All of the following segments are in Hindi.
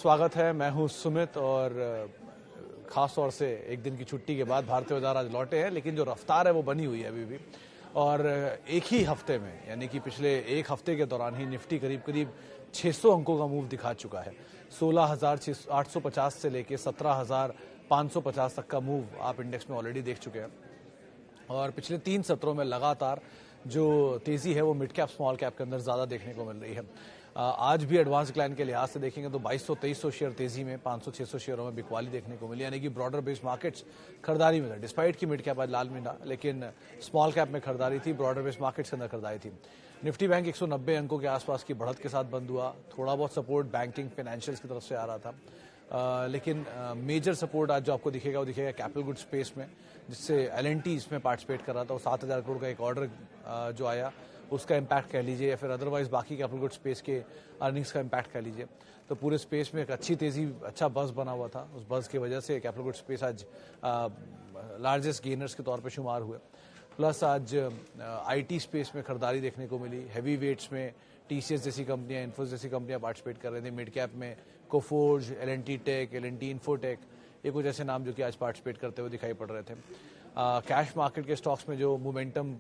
स्वागत है। मैं हूं सुमित और ख़ास तौर से एक दिन की छुट्टी के बाद भारतीय बाजार आज लौटे हैं, लेकिन जो रफ्तार है वो बनी हुई है अभी भी। और एक ही हफ्ते में, यानी कि पिछले एक हफ्ते के दौरान ही निफ्टी करीब 600 अंकों का मूव दिखा चुका है। 16,850 से लेके 17,550 तक का मूव आप इंडेक्स में ऑलरेडी देख चुके हैं। और पिछले 3 सत्रों में लगातार जो तेजी है वो मिड कैप स्मॉल कैप के अंदर ज़्यादा देखने को मिल रही है। आज भी एडवांस डिक्लाइन के लिहाज से देखेंगे तो 2200-2300 शेयर तेजी में, 500-600 शेयरों में बिकवाली देखने को मिली, यानी कि ब्रॉडर बेस्ड मार्केट्स खरीदारी में था। डिस्पाइट की मिड कैप आज लाल मिला, लेकिन स्मॉल कैप में खरीदारी थी, ब्रॉडर बेस्ड मार्केट्स के अंदर खरीदारी थी। निफ्टी बैंक 190 अंकों के आसपास की बढ़त के साथ बंद हुआ। थोड़ा बहुत सपोर्ट बैंकिंग फाइनेंशियल्स की तरफ से आ रहा था, लेकिन मेजर सपोर्ट आज जो आपको दिखेगा वो दिखेगा कैपिटल गुड स्पेस में, जिससे एल&टी इसमें पार्टिसिपेट कर रहा था। वो 7,000 करोड़ का एक ऑर्डर जो आया उसका इम्पैक्ट कह लीजिए, या फिर अदरवाइज बाकी कैपिटल गुड स्पेस के अर्निंग्स का इम्पैक्ट कह लीजिए। तो पूरे स्पेस में एक अच्छी तेजी, अच्छा बज़ बना हुआ था। उस बज़ की वजह से कैपिटल गुड स्पेस आज लार्जेस्ट गेनर्स के तौर पे शुमार हुए। प्लस आज आईटी स्पेस में खरीदारी देखने को मिली। हैवी वेट्स में टीसीएस जैसी कंपनियां, इन्फोसिस जैसी कंपनियां पार्टिसिपेट कर रही थी। मिड कैप में कोफोर्ज, एल&टी टेक, एल&टी इन्फोटेक, ये कुछ ऐसे नाम जो कि आज पार्टिसिपेट करते हुए दिखाई पड़ रहे थे। कैश मार्केट के स्टॉक्स में जो मोमेंटम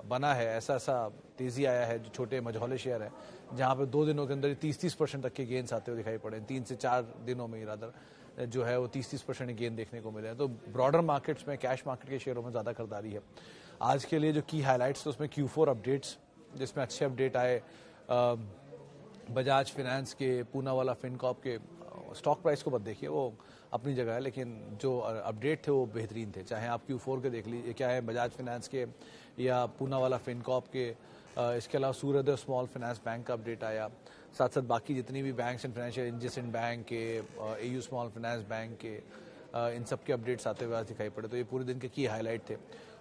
बना है, ऐसा तेजी आया है, जो छोटे मझौले शेयर है, जहां पे 2 दिनों के अंदर 30% तक के गेन्स आते हुए दिखाई पड़े। 3 से 4 दिनों में ही रादर जो है वो 30% गेन देखने को मिले हैं। तो ब्रॉडर मार्केट्स में, कैश मार्केट के शेयरों में ज़्यादा खरीदारी है। आज के लिए जो की हाईलाइट्स थे उसमें Q4 अपडेट्स, जिसमें अच्छे अपडेट आए। बजाज फाइनेंस के, पूना वाला फिनकॉर्प के स्टॉक प्राइस को मत देखिए, वो अपनी जगह है, लेकिन जो अपडेट थे वो बेहतरीन थे। चाहे आप Q4 के देख लीजिए, क्या है बजाज फाइनेंस के या पूना वाला फिनकॉर्प के, इसके अलावा सूर्योदय स्मॉल फाइनेंस बैंक का अपडेट आया। साथ साथ बाकी जितनी भी banks and financial industrial bank के, एयू स्मॉल फाइनेंस बैंक के, इन सब के अपडेट्स आते हुए आज दिखाई पड़े। तो ये पूरे दिन के की हाईलाइट थे।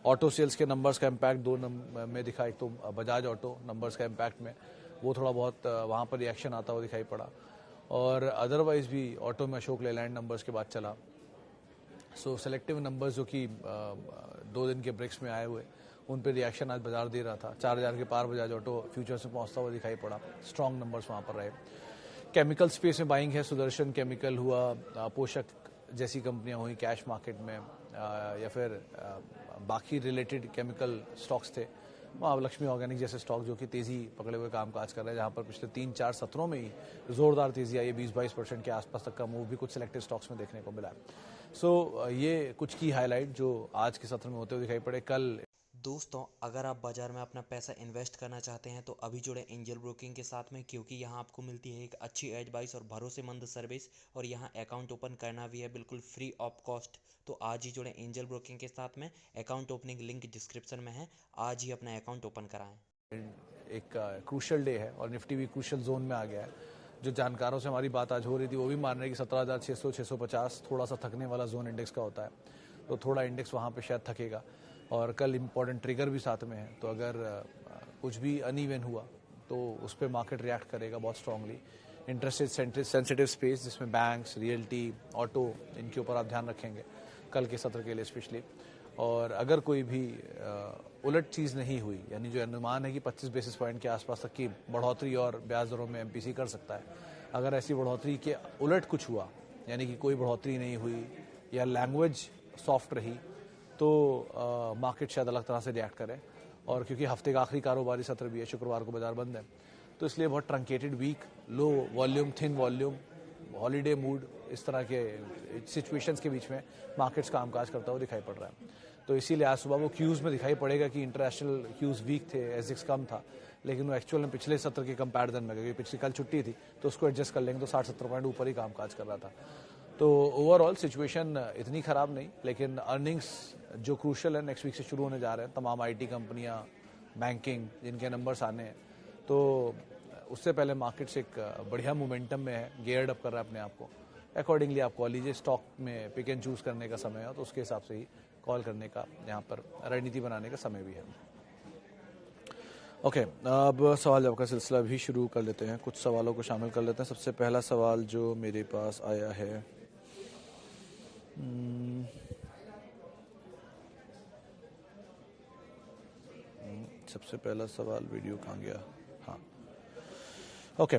ऑटो सेल्स के नंबर्स का इम्पैक्ट 2 में दिखा। एक तो बजाज ऑटो नंबर्स का इम्पैक्ट में वो थोड़ा बहुत वहाँ पर रिएक्शन आता हुआ दिखाई पड़ा, और अदरवाइज भी ऑटो में अशोक लेलैंड नंबर्स के बाद चला। सो सेलेक्टिव नंबर्स जो कि 2 दिन के ब्रेक्स में आए हुए, उन पे रिएक्शन आज बाजार दे रहा था। 4,000 के पार बजाज ऑटो फ्यूचर्स में पहुंचता हुआ दिखाई पड़ा। स्ट्रॉन्ग नंबर्स वहाँ पर रहे। केमिकल स्पेस में बाइंग है। सुदर्शन केमिकल हुआ, पोषक जैसी कंपनियां हुई कैश मार्केट में, या फिर बाकी रिलेटेड केमिकल स्टॉक्स थे। महालक्ष्मी ऑर्गेनिक जैसे स्टॉक जो कि तेजी पकड़े हुए कामकाज कर रहे हैं, जहां पर पिछले 3-4 सत्रों में ही जोरदार तेजी आई है। 20-22% के आसपास तक का मूव भी कुछ सिलेक्टेड स्टॉक्स में देखने को मिला है। सो ये कुछ की हाईलाइट जो आज के सत्र में होते हुए दिखाई पड़े। कल दोस्तों, अगर आप बाजार में अपना पैसा इन्वेस्ट करना चाहते हैं तो अभी जुड़े एंजल ब्रोकिंग के साथ में, क्योंकि यहां आपको मिलती है एक अच्छी एडवाइस और भरोसेमंद सर्विस, और यहां अकाउंट ओपन करना भी है बिल्कुल फ्री ऑफ कॉस्ट। तो आज ही जुड़े एंजल ब्रोकिंग के साथ में। अकाउंट ओपनिंग लिंक डिस्क्रिप्शन में है। आज ही अपना अकाउंट ओपन कराएं। एक क्रूशल डे है और निफ्टी भी क्रूशल जोन में आ गया है। जो जानकारों से हमारी बात आज हो रही थी वो भी मान रहे हैं कि 17,600-650 थोड़ा सा थकने वाला जोन इंडेक्स का होता है, तो थोड़ा इंडेक्स वहाँ पे शायद थकेगा। और कल इम्पॉर्टेंट ट्रिगर भी साथ में है, तो अगर कुछ भी अनइवन हुआ तो उस पर मार्केट रिएक्ट करेगा बहुत स्ट्रांगली। इंटरेस्ट सेंसिटिव स्पेस जिसमें बैंक्स, रियल्टी, ऑटो, इनके ऊपर आप ध्यान रखेंगे कल के सत्र के लिए स्पेशली। और अगर कोई भी उलट चीज़ नहीं हुई, यानी जो अनुमान है कि 25 बेसिस पॉइंट के आसपास तक की बढ़ोतरी और ब्याज दरों में एमपीसी कर सकता है, अगर ऐसी बढ़ोतरी के उलट कुछ हुआ, यानी कि कोई बढ़ोतरी नहीं हुई या लैंग्वेज सॉफ्ट रही, तो मार्केट शायद अलग तरह से रिएक्ट करे। और क्योंकि हफ्ते का आखिरी कारोबारी सत्र भी है, शुक्रवार को बाजार बंद है, तो इसलिए बहुत truncated week, low volume, thin volume, holiday mood, इस तरह के सिचुएशंस के बीच में मार्केट्स कामकाज करता हुआ दिखाई पड़ रहा है। तो इसीलिए आज सुबह वो क्यूज़ में दिखाई पड़ेगा कि इंटरनेशनल क्यूज़ वीक थे, एसएक्स कम था, लेकिन वो एक्चुअल में पिछले सत्र के कंपैरिजन में, क्योंकि पिछली कल छुट्टी थी तो उसको एडजस्ट कर लेंगे तो 60-70 पॉइंट ऊपर ही कामकाज कर रहा था। तो ओवरऑल सिचुएशन इतनी ख़राब नहीं, लेकिन अर्निंग्स जो क्रूशल है नेक्स्ट वीक से शुरू होने जा रहे हैं। तमाम आईटी कंपनियां, बैंकिंग, जिनके नंबर्स आने हैं, तो उससे पहले मार्केट्स एक बढ़िया मोमेंटम में है, गेयर्ड अप कर रहा है अपने आप को। अकॉर्डिंगली आप कॉल लीजिए। स्टॉक में पिक एंड चूज़ करने का समय है तो उसके हिसाब से ही कॉल करने का, यहाँ पर रणनीति बनाने का समय भी है। ओके, अब सवाल जवाब का सिलसिला भी शुरू कर लेते हैं। कुछ सवालों को शामिल कर लेते हैं। सबसे पहला सवाल जो मेरे पास आया है, सबसे पहला सवाल वीडियो कहाँ गया, हाँ okay,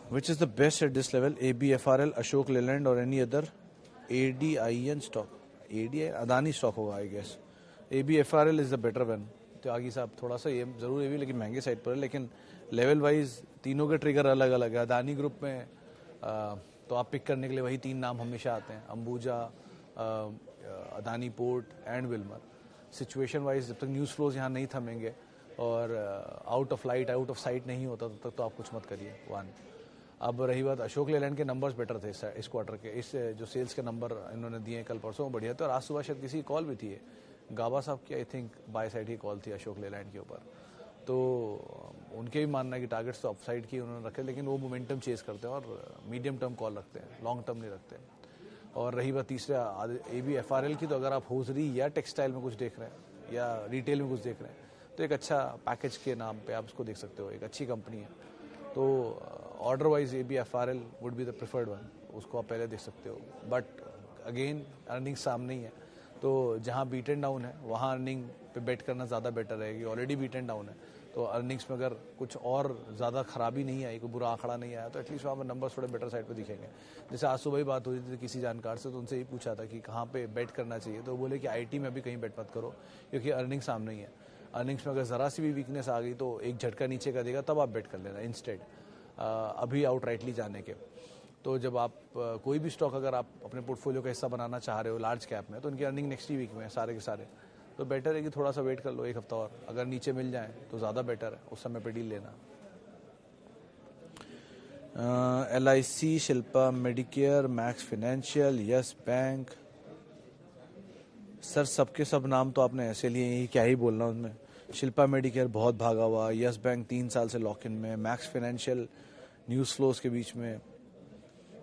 Which is the best at this level? ABFRL, Ashok Leyland or any other ADIN stock? ADI Adani stock होगा I guess. ABFRL is the better one. Tyagi साहब थोड़ा सा ये जरूर ये भी लेकिन महंगे साइड पर है, लेकिन लेवल वाइज तीनों के ट्रिगर अलग अलग है. अदानी ग्रुप में तो आप पिक करने के लिए वही 3 नाम हमेशा आते हैं, Ambuja, Adani port and Wilmer. Situation wise जब तक न्यूज़ फ्लोज यहाँ नहीं थमेंगे और out of light out of site नहीं होता तब तक तो आप कुछ मत करिए. वन. अब रही बात अशोक लेलैंड के नंबर्स बेटर थे इस क्वार्टर के. इस जो सेल्स के नंबर इन्होंने दिए कल परसों बढ़िया थे. और आज सुबह शायद किसी कॉल भी थी गाबा साहब की, I think by side he call थी अशोक लेलैंड के ऊपर. तो उनके भी मानना है कि टारगेट्स तो अपसाइड की उन्होंने रखे, लेकिन वो मोमेंटम चेज करते हैं और मीडियम टर्म कॉल रखते हैं, लॉन्ग टर्म नहीं रखते. और रही बात तीसरा ABFRL की, तो अगर आप होजरी या टेक्सटाइल में कुछ देख रहे हैं या रिटेल में कुछ देख रहे हैं तो एक अच्छा पैकेज के नाम पे आप उसको देख सकते हो. एक अच्छी कंपनी है तो order wise ABFRL would be the preferred one. उसको आप पहले देख सकते हो. बट अगेन अर्निंग सामने ही है, तो जहाँ बीट एंड डाउन है वहाँ अर्निंग पे बेट करना ज़्यादा बेटर रहेगी. ऑलरेडी बीट एंड डाउन है तो अर्निंग्स में अगर कुछ और ज़्यादा खराबी नहीं आई, कोई बुरा आंकड़ा नहीं आया, तो एटलीस्ट वहाँ पर नंबर्स थोड़े बेटर साइड पे दिखेंगे. जैसे आज सुबह ही बात हुई थी किसी जानकार से, तो उनसे ही पूछा था कि कहाँ पे बेट करना चाहिए, तो बोले कि IT में अभी कहीं बेट मत करो क्योंकि अर्निंग सामने ही है. अर्निंग्स में अगर ज़रा सी भी वीकनेस आ गई तो एक झटका नीचे का देगा, तब आप बेट कर लेना इंस्टेड अभी आउटराइटली जाने के. तो जब आप कोई भी स्टॉक अगर आप अपने पोर्टफोलियो का हिस्सा बनाना चाह रहे हो लार्ज कैप में, तो उनकी अर्निंग नेक्स्ट ही वीक में है सारे के सारे, तो बेटर है कि थोड़ा सा वेट कर लो एक हफ्ता और. अगर नीचे मिल जाए तो ज़्यादा बेटर है, उस समय पे डील लेना. LIC, Shilpa Medicare, max financial, yes bank. Sir सबके सब नाम तो आपने ऐसे लिए ही, क्या ही बोलना उनमें. शिल्पा मेडिकेयर बहुत भागा हुआ, यस बैंक 3 साल से लॉक इन में, मैक्स फाइनेंशियल न्यूज़ फ्लोज के बीच में.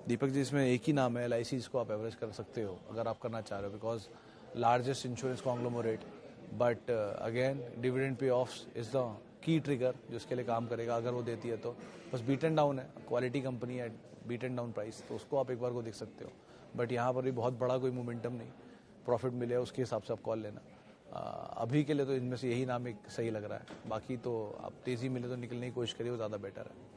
दीपक जी इसमें एक ही नाम है LIC, इसको आप एवरेज कर सकते हो अगर आप करना चाह रहे हो, because largest insurance conglomerate. But again dividend pay offs is the key trigger जो इसके लिए काम करेगा अगर वो देती है तो. बस बीट एंड डाउन है, क्वालिटी कंपनी है, बीट एंड डाउन प्राइस, तो उसको आप एक बार को देख सकते हो. बट यहाँ पर भी बहुत बड़ा कोई मोमेंटम नहीं, प्रॉफिट मिले उसके हिसाब से आप कॉल लेना. अभी के लिए तो इनमें से यही नाम एक सही लग रहा है. बाकी तो आप तेज़ी मिले तो निकलने की कोशिश करिए, वो ज़्यादा बेटर है.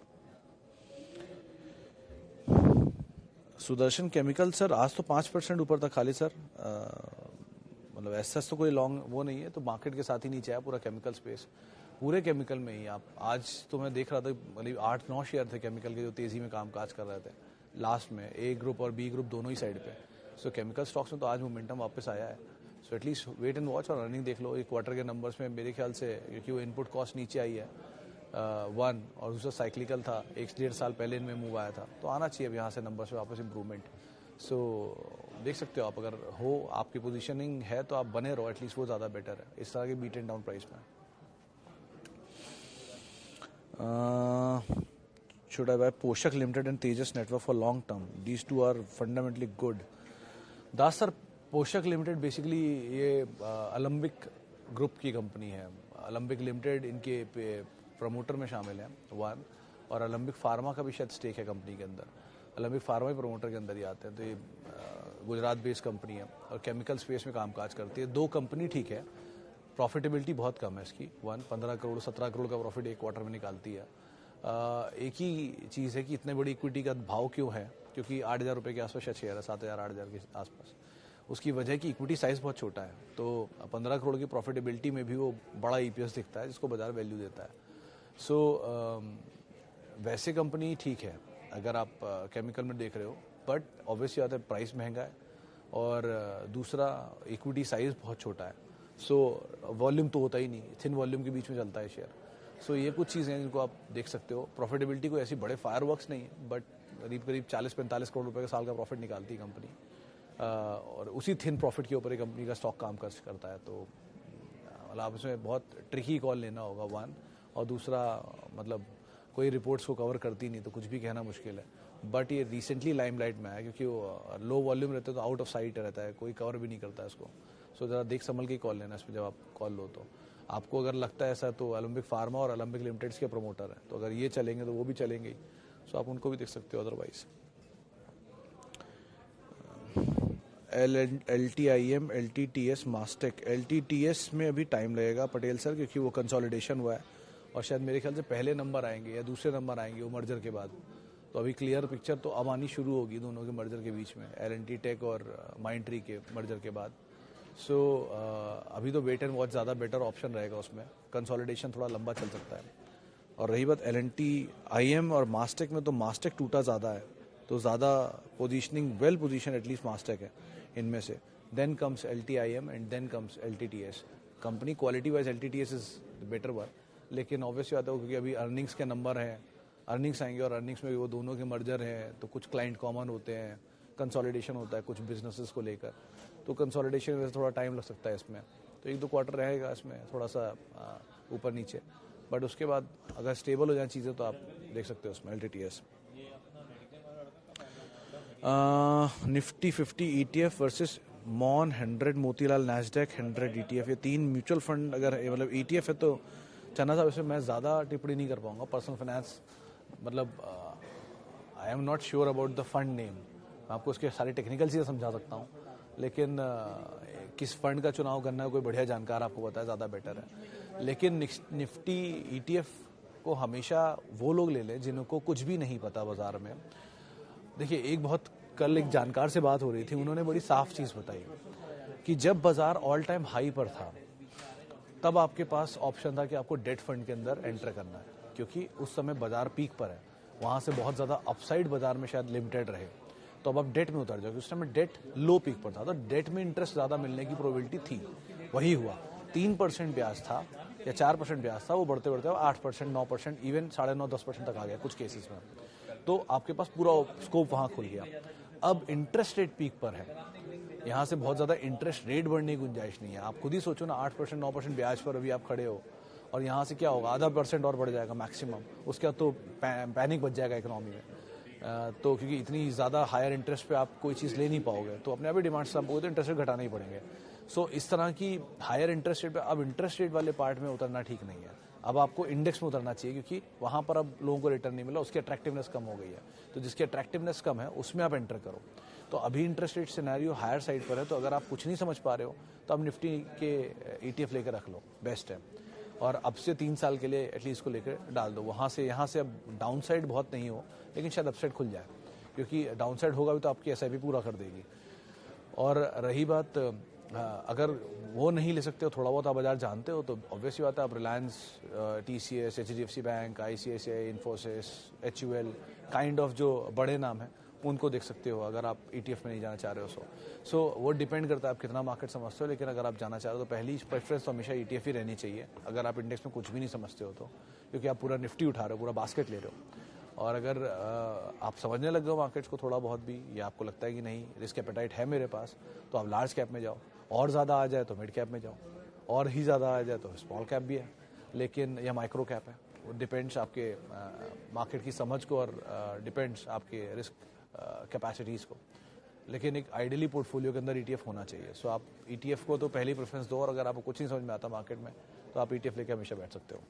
सुदर्शन केमिकल सर आज तो 5% ऊपर था खाली सर. मतलब ऐसा तो कोई लॉन्ग वो नहीं है, तो मार्केट के साथ ही नीचे आया पूरा केमिकल स्पेस. पूरे केमिकल में ही आप आज तो मैं देख रहा था मतलब 8-9 शेयर थे केमिकल के जो तेज़ी में कामकाज कर रहे थे लास्ट में, A ग्रुप और B ग्रुप दोनों ही साइड पे. सो केमिकल स्टॉक्स में तो आज मोमेंटम वापस आया है. So at least wait and watch और अर्निंग देख लो. एक क्वार्टर के नंबर्स में मेरे ख्याल से, क्योंकि वो इनपुट कॉस्ट नीचे आई है वन, और दूसरा साइक्लिकल था, 1-1.5 साल पहले इनमें मूव आया था, तो आना चाहिए अब यहाँ से नंबर्स में वापस इंप्रूवमेंट. सो देख सकते हो आप, अगर हो आपकी पोजीशनिंग है तो आप बने रहो, एटलीस्ट वो ज़्यादा बेटर है इस तरह के बीट एंड डाउन प्राइस में. Should I buy Paushak limited and Tejas network for long term? These two are fundamentally good. Das sir Paushak limited basically ये अलम्बिक ग्रुप की कंपनी है. अलम्बिक लिमिटेड इनके प्रमोटर में शामिल है वन, और अलम्बिक फार्मा का भी शायद स्टेक है कंपनी के अंदर. अलम्बिक फार्मा ही प्रमोटर के अंदर ही आते हैं. तो ये गुजरात बेस्ड कंपनी है और केमिकल स्पेस में कामकाज करती है. 2 कंपनी ठीक है, प्रॉफिटेबिलिटी बहुत कम है इसकी. 15 करोड़ 17 करोड़ का प्रॉफिट एक क्वार्टर में निकालती है. एक ही चीज़ है कि इतने बड़ी इक्विटी का भाव क्यों है, क्योंकि 8,000 रुपये के आसपास शायद शेयर है, 7,000-8,000 के आसपास. उसकी वजह की इक्विटी साइज़ बहुत छोटा है, तो 15 करोड़ की प्रॉफिटेबिलिटी में भी वो बड़ा EPS दिखता है जिसको बाजार वैल्यू देता है. सो वैसे कंपनी ठीक है अगर आप केमिकल में देख रहे हो, बट ऑब्वियसली आता है प्राइस महंगा है और दूसरा इक्विटी साइज़ बहुत छोटा है. सो वॉल्यूम तो होता ही नहीं, थिन वॉल्यूम के बीच में चलता है शेयर. सो ये कुछ चीज़ें हैं जिनको आप देख सकते हो. प्रॉफिटेबिलिटी कोई ऐसी बड़े फायरवर्क्स नहीं है, बट करीब 40-45 करोड़ रुपए का साल का प्रॉफिट निकालती है कंपनी. और उसी थिन प्रॉफिट के ऊपर एक कंपनी का स्टॉक काम करता है. तो मतलब आप इसमें बहुत ट्रिकी कॉल लेना होगा वन, और दूसरा मतलब कोई रिपोर्ट्स को कवर करती नहीं तो कुछ भी कहना मुश्किल है. बट ये रिसेंटली लाइमलाइट में आया क्योंकि वो लो वॉल्यूम रहता है तो आउट ऑफ साइट रहता है, कोई कवर भी नहीं करता है इसको. सो ज़रा देख संभल के कॉल लेना इसमें जब आप कॉल लो. तो आपको अगर लगता है ऐसा तो अलम्बिक फार्मा और अलम्बिक लिमिटेड्स के प्रमोटर हैं, तो अगर ये चलेंगे तो वो भी चलेंगे ही. सो आप उनको भी देख सकते हो. Otherwise LTIM, LTTS, Mastek. LTTS में अभी टाइम लगेगा पटेल सर, क्योंकि वो कंसोलिडेशन हुआ है और शायद मेरे ख्याल से पहले नंबर आएंगे या दूसरे नंबर आएंगे वो मर्जर के बाद. तो अभी क्लियर पिक्चर तो अब आनी शुरू होगी दोनों के मर्जर के बीच में, L&T टेक और माइंडट्री के मर्जर के बाद। सो अभी तो वेट एंड वॉच ज़्यादा बेटर ऑप्शन रहेगा उसमें, कंसोलिडेशन थोड़ा लंबा चल सकता है। और रही बात L&T IM और मास्टेक में, तो मास्टेक टूटा ज़्यादा है, तो ज़्यादा positioning well position at least Mastek है इनमें से। Then comes LTIM and then comes LTTS। Company quality wise LTTS is better one, लेकिन ऑब्वियसली आता है क्योंकि अभी अर्निंग्स के नंबर हैं, अर्निंग्स आएंगे और अर्निंग्स में भी वो दोनों के मर्जर हैं, तो कुछ क्लाइंट कॉमन होते हैं, कंसोलिडेशन होता है कुछ बिजनेसेस को लेकर, तो कंसोलिडेशन में थोड़ा टाइम लग सकता है इसमें, तो 1-2 क्वार्टर रहेगा इसमें थोड़ा सा ऊपर नीचे, बट उसके बाद अगर स्टेबल हो जाए चीज़ें तो आप देख सकते हो उसमें LTTS। निफ्टी 50 ETF वर्सेस मॉन 100 मोतीलाल नैस्डैक 100 ETF, ये 3 म्यूचुअल फंड अगर मतलब ETF है तो चन्ना साहब इसमें मैं ज़्यादा टिप्पणी नहीं कर पाऊंगा। पर्सनल फाइनेंस मतलब I am not sure about the fund name, मैं आपको उसके सारी टेक्निकल चीज़ें समझा सकता हूँ, लेकिन किस फंड का चुनाव करना है कोई बढ़िया जानकार आपको बताए ज़्यादा बेटर है। लेकिन निफ्टी ETF को हमेशा वो लोग ले लें जिनको कुछ भी नहीं पता बाजार में। देखिए, एक बहुत कल एक जानकार से बात हो रही थी, उन्होंने बड़ी साफ चीज़ बताई कि जब बाजार ऑल टाइम हाई पर था तब आपके पास ऑप्शन था कि आपको डेट फंड के अंदर एंटर करना है, क्योंकि उस समय बाजार पीक पर है, वहाँ से बहुत ज़्यादा अपसाइड बाजार में शायद लिमिटेड रहे, तो अब आप डेट में उतर जाओ। उस समय डेट लो पीक पर था, तो डेट में इंटरेस्ट ज़्यादा मिलने की प्रोबेबिलिटी थी, वही हुआ। 3% ब्याज था या 4% ब्याज था, वो बढ़ते बढ़ते 8%, 9%, इवन 9.5-10% तक आ गया कुछ केसेस में, तो आपके पास पूरा स्कोप वहाँ खुल गया। अब इंटरेस्ट रेट पीक पर है, यहाँ से बहुत ज़्यादा इंटरेस्ट रेट बढ़ने की गुंजाइश नहीं है। आप खुद ही सोचो ना, 8% 9% ब्याज पर अभी आप खड़े हो, और यहाँ से क्या होगा, आधा % और बढ़ जाएगा मैक्सिमम, उसके बाद तो पैनिक बच जाएगा इकोनॉमी में। तो क्योंकि इतनी ज़्यादा हायर इंटरेस्ट पे आप कोई चीज़ ले नहीं पाओगे, तो अपने आप ही डिमांड से आपको तो इंटरेस्ट रेट घटाने ही पड़ेंगे। सो इस तरह की हायर इंटरेस्ट रेट पे अब इंटरेस्ट रेट वाले पार्ट में उतरना ठीक नहीं है। अब आपको इंडेक्स में उतरना चाहिए, क्योंकि वहाँ पर अब लोगों को रिटर्न नहीं मिला, उसकी अट्रैक्टिवनेस कम हो गई है, तो जिसकी अट्रैक्टिवनेस कम है उसमें आप एंटर करो। तो अभी interest rate scenario higher side पर है, तो अगर आप कुछ नहीं समझ पा रहे हो तो आप निफ्टी के ETF लेकर रख लो, बेस्ट है। और अब से 3 साल के लिए एटलीस्ट को लेकर डाल दो, वहाँ से यहाँ से अब डाउन साइड बहुत नहीं हो, लेकिन शायद अपसाइड खुल जाए, क्योंकि डाउन साइड होगा भी तो आपकी SIP पूरा कर देगी। और रही बात, अगर वो नहीं ले सकते हो, थोड़ा बहुत आप बाजार जानते हो, तो ऑब्वियसली बात है आप Reliance, TCS, HDFC bank, ICICI, Infosys, HUL kind of जो बड़े नाम हैं उनको देख सकते हो, अगर आप ETF में नहीं जाना चाह रहे हो। सो वो डिपेंड करता है आप कितना मार्केट समझते हो, लेकिन अगर आप जाना चाह रहे हो तो पहली प्रेफरेंस तो हमेशा ETF ही रहनी चाहिए, अगर आप इंडेक्स में कुछ भी नहीं समझते हो तो, क्योंकि आप पूरा निफ्टी उठा रहे हो, पूरा बास्केट ले रहे हो। और अगर आप समझने लग गए हो मार्केट्स को थोड़ा बहुत भी, या आपको लगता है कि नहीं रिस्क एपेटाइट है मेरे पास, तो आप लार्ज कैप में जाओ, और ज़्यादा आ जाए तो मिड कैप में जाओ, और ही ज़्यादा आ जाए तो स्मॉल कैप भी है, लेकिन या माइक्रो कैप है। वो डिपेंड्स आपके मार्केट की समझ को, और डिपेंड्स आपके रिस्क कैपेसिटीज़ को, लेकिन एक आइडियली पोर्टफोलियो के अंदर ETF होना चाहिए। सो आप ETF को तो पहली प्रेफरेंस दो, और अगर आपको कुछ नहीं समझ में आता मार्केट में तो आप ETF लेके हमेशा बैठ सकते हो।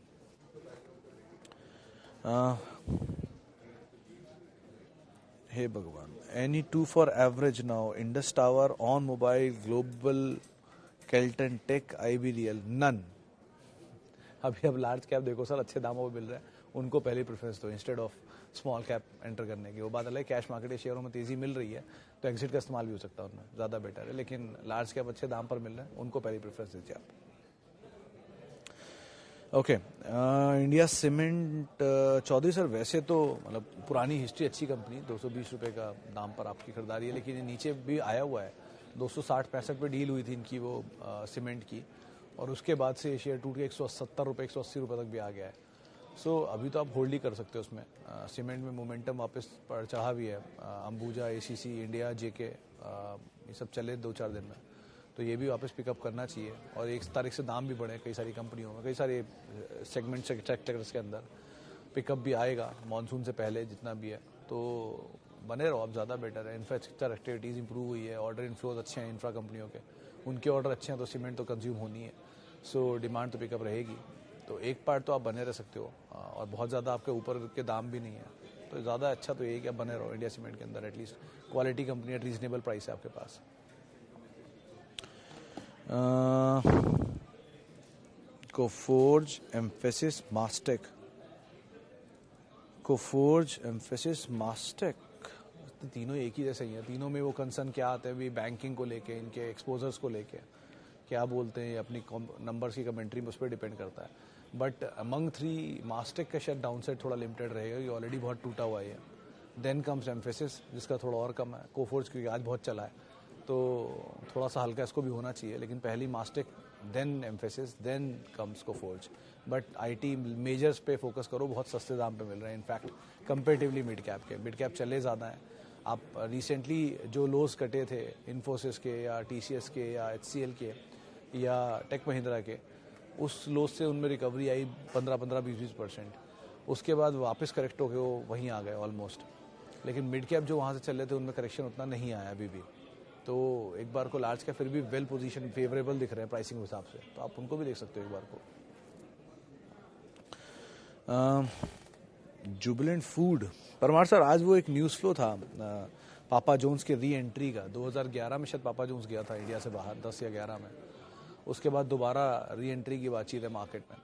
हे भगवान, any 2 for average now, Indus tower, on mobile, global, Kelton tech, IBRL, none. अभी अब लार्ज कैप देखो सर, अच्छे दामों पे मिल रहे हैं, उनको पहली प्रेफरेंस दो instead of small cap enter करने की। वो बात अलग है, कैश मार्केट के शेयरों में तेजी मिल रही है तो एग्जिट का इस्तेमाल भी हो सकता है उनमें, ज़्यादा बेटर है, लेकिन लार्ज कैप अच्छे दाम पर मिल रहे हैं, उनको पहली प्रेफरेंस दीजिए आप। Okay, India cement, Chaudhary sir वैसे तो मतलब पुरानी हिस्ट्री अच्छी कंपनी, 220 रुपये का दाम पर आपकी खरीदारी है, लेकिन ये नीचे भी आया हुआ है, 260-65 पे डील हुई थी इनकी वो सीमेंट की, और उसके बाद से शेयर टूट के 170 रुपये 180 रुपये तक भी आ गया है। सो अभी तो आप होल्ड ही कर सकते हो उसमें। सीमेंट में मोमेंटम वापस पर चढ़ा भी है, अंबुजा, ACC, इंडिया, JK, ये सब चले 2-4 दिन में, तो ये भी वापस पिकअप करना चाहिए। और 1 तारीख से दाम भी बढ़े कई सारी कंपनियों में, कई सारे सेगमेंट सेक्टर्स के अंदर पिकअप भी आएगा मानसून से पहले जितना भी है, तो बने रहो आप, ज़्यादा बेटर है। इंफ्रास्ट्रक्चर एक्टिविटीज़ इंप्रूव हुई है, ऑर्डर इनफ्लोज अच्छे हैं इंफ्रा कंपनियों के, उनके ऑर्डर अच्छे हैं तो सीमेंट तो कंज्यूम होनी है, सो डिमांड तो पिकअप रहेगी, तो एक पार्ट तो आप बने रह सकते हो, और बहुत ज़्यादा आपके ऊपर के दाम भी नहीं है, तो ज़्यादा अच्छा तो यही कि आप बने रहो इंडिया सीमेंट के अंदर, at least quality company at reasonable price है आपके पास। कोफोर्ज, एम्फेसिस, मास्टेक, कोफोर्ज, एम्फेसिस, मास्टेक, तो तीनों एक ही जैसे ही हैं। तीनों में वो कंसर्न क्या आता है भी बैंकिंग को लेके, इनके एक्सपोजर्स को लेके क्या बोलते हैं, अपनी नंबर्स की कमेंट्री में उस पर डिपेंड करता है। बट अमंग थ्री मास्टेक का शायद डाउन साइड थोड़ा लिमिटेड रहेगा, ये ऑलरेडी बहुत टूटा हुआ है। देन कम्स एम्फेसिस जिसका थोड़ा और कम है, कोफोर्ज क्योंकि आज बहुत चला है तो थोड़ा सा हल्का इसको भी होना चाहिए, लेकिन पहली Mastek, then Mphasis, then comes Coforge. But IT majors पे फोकस करो, बहुत सस्ते दाम पे मिल रहे हैं इनफैक्ट कंपेरेटिवली मिड कैप चले ज़्यादा हैं। आप रिसेंटली जो लोज कटे थे इन्फोसिस के या टीसीएस के या एचसीएल के या टेक महिंद्रा के, उस लोज से उनमें रिकवरी आई 15-20%। उसके बाद वापस करेक्ट होकर वो वहीं आ गए ऑलमोस्ट। लेकिन मिड कैप जो वहाँ से चल रहे थे उनमें करेक्शन उतना नहीं आया अभी भी। तो एक बार को लार्ज कैप फिर भी वेल पोजीशन फेवरेबल दिख रहे हैं प्राइसिंग के हिसाब से, तो आप उनको भी देख सकते हो एक बार को। जुबिलेंट फूड, परमार सर आज वो एक न्यूज़ फ्लो था पापा जोन्स के री एंट्री का। 2011 में शायद पापा जोन्स गया था इंडिया से बाहर, 10 या 11 में। उसके बाद दोबारा री एंट्री की बातचीत है मार्केट में,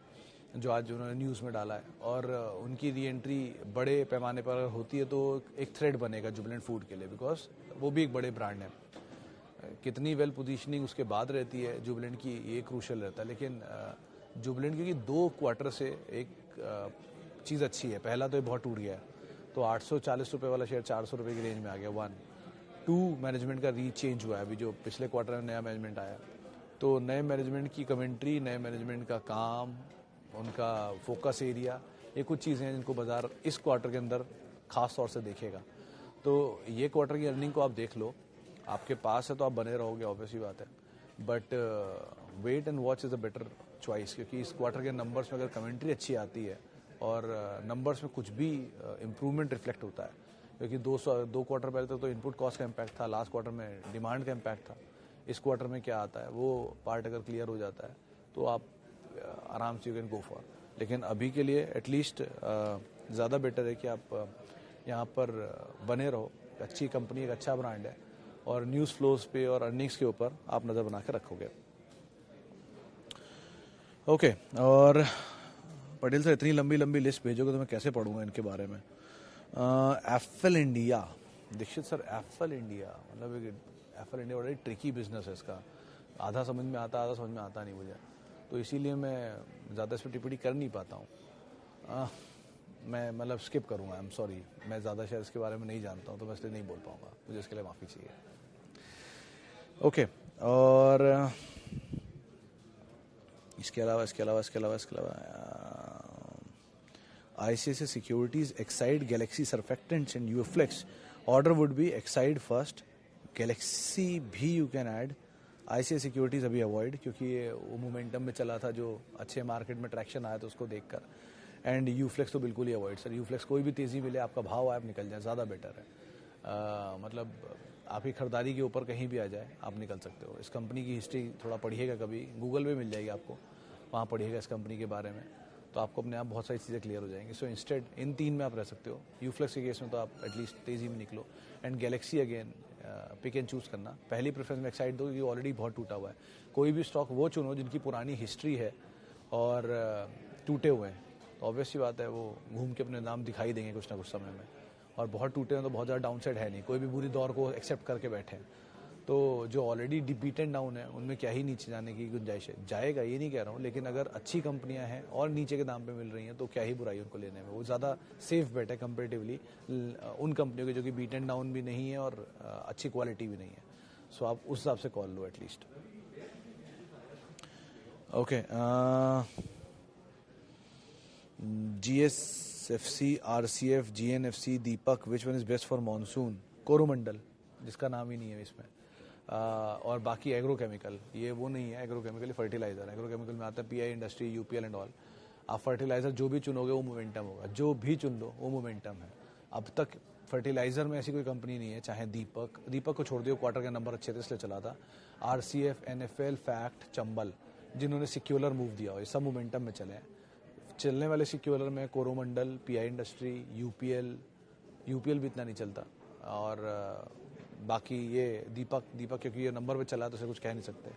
जो आज उन्होंने न्यूज़ में डाला है। और उनकी री एंट्री बड़े पैमाने पर होती है तो एक थ्रेड बनेगा जुबिलेंट फूड के लिए, बिकॉज वो भी एक बड़े ब्रांड है। कितनी वेल पोजीशनिंग उसके बाद रहती है जुबिलेंट की, ये क्रूशल रहता है। लेकिन जुबिलेंट क्योंकि 2 क्वार्टर से एक चीज़ अच्छी है, पहला तो ये बहुत टूट गया है, तो 840 रुपये वाला शेयर 400 रुपये की रेंज में आ गया। 1, 2 मैनेजमेंट का रीचेंज हुआ है अभी, जो पिछले क्वार्टर में नया मैनेजमेंट आया, तो नए मैनेजमेंट की कमेंट्री, नए मैनेजमेंट का काम, उनका फोकस एरिया, ये कुछ चीज़ें हैं जिनको बाजार इस क्वार्टर के अंदर खास तौर से देखेगा। तो ये क्वार्टर की अर्निंग को आप देख लो, आपके पास है तो आप बने रहोगे, ऑब्वियसली बात है। But wait and watch is a better choice, क्योंकि इस क्वार्टर के नंबर्स में अगर कमेंट्री अच्छी आती है और नंबर्स में कुछ भी इम्प्रूवमेंट रिफ्लेक्ट होता है, क्योंकि 2 क्वार्टर पहले तक तो इनपुट कॉस्ट का इम्पैक्ट था, लास्ट क्वार्टर में डिमांड का इम्पैक्ट था। इस क्वार्टर में क्या आता है वो पार्ट अगर क्लियर हो जाता है तो आप आराम से यू कैन गो फॉर। लेकिन अभी के लिए एटलीस्ट ज़्यादा बेटर है कि आप यहाँ पर बने रहो। अच्छी कंपनी, एक अच्छा ब्रांड है, और न्यूज़ फ्लोज पे और अर्निंग्स के ऊपर आप नज़र बना के रखोगे। ओके, और पटेल सर इतनी लंबी लंबी लिस्ट भेजोगे तो मैं कैसे पढ़ूंगा इनके बारे में। FL India, Dixit sir FL India, मतलब एफएल इंडिया बड़ा ट्रिकी बिजनेस है, इसका आधा समझ में आता, आधा समझ में आता नहीं मुझे, तो इसीलिए मैं ज़्यादा इस पर टिप्पणी कर नहीं पाता हूँ। मैं मतलब स्किप करूँगा, आई एम सॉरी, मैं ज़्यादा शायद इसके बारे में नहीं जानता हूँ, तो मैं इसलिए नहीं बोल पाऊँगा, मुझे इसके लिए माफ़ी चाहिए। ओके, और इसके अलावा ICICI Securities Exide Galaxy Surfactants and UFlex order would be Exide first, Galaxy भी you can add, ICICI Securities अभी अवॉइड, क्योंकि ये वो मोमेंटम में चला था जो अच्छे मार्केट में ट्रैक्शन आया तो उसको देखकर। एंड यूफ्लेक्स तो बिल्कुल ही अवॉइड सर, यूफ्लेक्स कोई भी तेज़ी मिले, आपका भाव आए, आप निकल जाए, ज़्यादा बेटर है। मतलब आपकी खरीदारी के ऊपर कहीं भी आ जाए आप निकल सकते हो। इस कंपनी की हिस्ट्री थोड़ा पढ़िएगा, कभी गूगल पे मिल जाएगी आपको, वहाँ पढ़िएगा इस कंपनी के बारे में, तो आपको अपने आप बहुत सारी चीज़ें क्लियर हो जाएंगी। सो इंस्टेड इन 3 में आप रह सकते हो। यूफ्लेक्स के केस में तो आप एटलीस्ट तेज़ी में निकलो। And Galaxy again pick and choose करना, पहली प्रेफरेंस में एक्साइड दो, ये ऑलरेडी बहुत टूटा हुआ है। कोई भी स्टॉक वो चुनो जिनकी पुरानी हिस्ट्री है और टूटे हुए हैं, तो ऑब्वियसली बात है वो घूम के अपने नाम दिखाई देंगे कुछ ना कुछ समय में। और बहुत टूटे हैं तो बहुत ज़्यादा डाउनसाइड है नहीं, कोई भी बुरी दौर को एक्सेप्ट करके बैठे हैं। तो जो ऑलरेडी बीटन डाउन है उनमें क्या ही नीचे जाने की गुंजाइश है, जाएगा ये नहीं कह रहा हूँ, लेकिन अगर अच्छी कंपनियां हैं और नीचे के दाम पे मिल रही हैं तो क्या ही बुराई उनको लेने में, वो ज़्यादा सेफ बेट है कंपेरेटिवली उन कंपनियों के जो कि बीटन डाउन भी नहीं है और अच्छी क्वालिटी भी नहीं है। सो आप उस हिसाब से call low at least. Okay, GSFC, RCF, GNFC, Deepak, which one is best for monsoon? Coromandel, जिसका नाम ही नहीं है इसमें, और बाकी एग्रोकेमिकल, ये वो नहीं है, एग्रोकेमिकल फर्टिलाइजर, एग्रोकेमिकल में आता है PI industry, UPL and all. आप फर्टिलाइजर जो भी चुनोगे वो मोमेंटम होगा, जो भी चुन लो वो मोमेंटम है। अब तक फर्टिलाइजर में ऐसी कोई कंपनी नहीं है, चाहे दीपक को छोड़ दियो, क्वार्टर का नंबर अच्छे थे इसलिए चला था। RCF, NFL, फैक्ट, चंबल, जिन्होंने सिक्योलर मूव दिया हो, ये सब मोमेंटम में चले हैं। चलने वाले सिक्योलर में कोरोमंडल, PI इंडस्ट्री, UPL भी इतना नहीं चलता, और बाकी ये दीपक क्योंकि ये नंबर पे चला तो उसे कुछ कह नहीं सकते।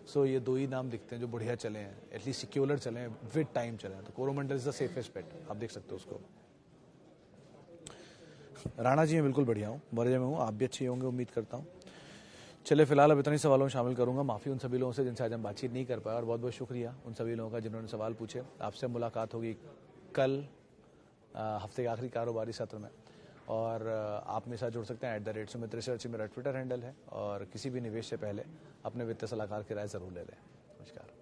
सो ये 2 ही नाम दिखते हैं जो बढ़िया चले हैं, एटलीस्ट सिक्योलर चले हैं, विद टाइम चले हैं, तो कोरोमंडल इज द सेफेस्ट बेट, आप देख सकते हो उसको। राणा जी मैं बिल्कुल बढ़िया हूँ, मजे में हूँ, आप भी अच्छे होंगे उम्मीद करता हूँ। चले फिलहाल अब इतने सवालों में शामिल करूंगा। माफ़ी उन सभी लोगों से जिनसे आज हम बातचीत नहीं कर पाए, और बहुत बहुत शुक्रिया उन सभी लोगों का जिन्होंने सवाल पूछे। आपसे मुलाकात होगी कल हफ्ते के आखिरी कारोबारी सत्र में, और आप मेरे साथ जुड़ सकते हैं @सुमित रिसर्च मेरा ट्विटर हैंडल है, और किसी भी निवेश से पहले अपने वित्तीय सलाहकार की राय ज़रूर ले लें। नमस्कार।